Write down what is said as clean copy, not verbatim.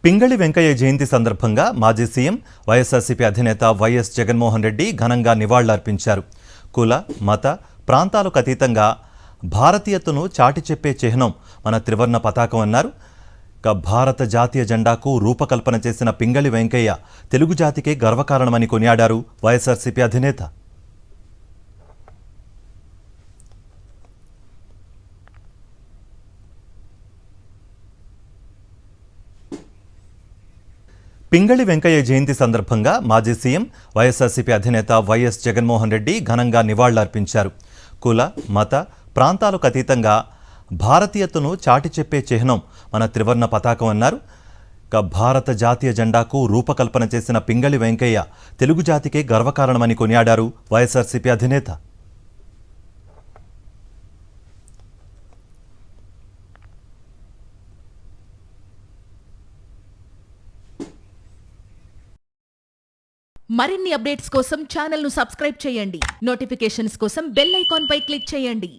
పింగళి వెంకయ్య జయంతి సందర్భంగా మాజీ సీఎం వైఎస్ఆర్సీపీ అధినేత వైఎస్ జగన్మోహన్ రెడ్డి ఘనంగా నివాళులర్పించారు. కుల, మత, ప్రాంతాలకు అతీతంగా భారతీయతను చాటి చెప్పే చిహ్నం మన త్రివర్ణ పతాకం అన్నారు. భారత జాతీయ జెండాకు రూపకల్పన చేసిన పింగళి వెంకయ్య తెలుగు జాతికే గర్వకారణమని కొనియాడారు వైఎస్ఆర్సీపీ అధినేత. పింగళి వెంకయ్య జయంతి సందర్భంగా మాజీ సీఎం వైఎస్ఆర్సీపీ అధినేత వైఎస్ జగన్మోహన్ రెడ్డి ఘనంగా నివాళులర్పించారు. కుల, మత, ప్రాంతాలకు అతీతంగా భారతీయతను చాటి చెప్పే చిహ్నం మన త్రివర్ణ పతాకం అన్నారు. భారత జాతీయ జెండాకు రూపకల్పన చేసిన పింగళి వెంకయ్య తెలుగు జాతికే గర్వకారణమని కొనియాడారు వైఎస్ఆర్సీపీ అధినేత. మరిన్ని అప్డేట్స్ కోసం ఛానల్ ను సబ్స్క్రైబ్ చేయండి. నోటిఫికేషన్స్ కోసం బెల్ ఐకాన్ పై క్లిక్ చేయండి.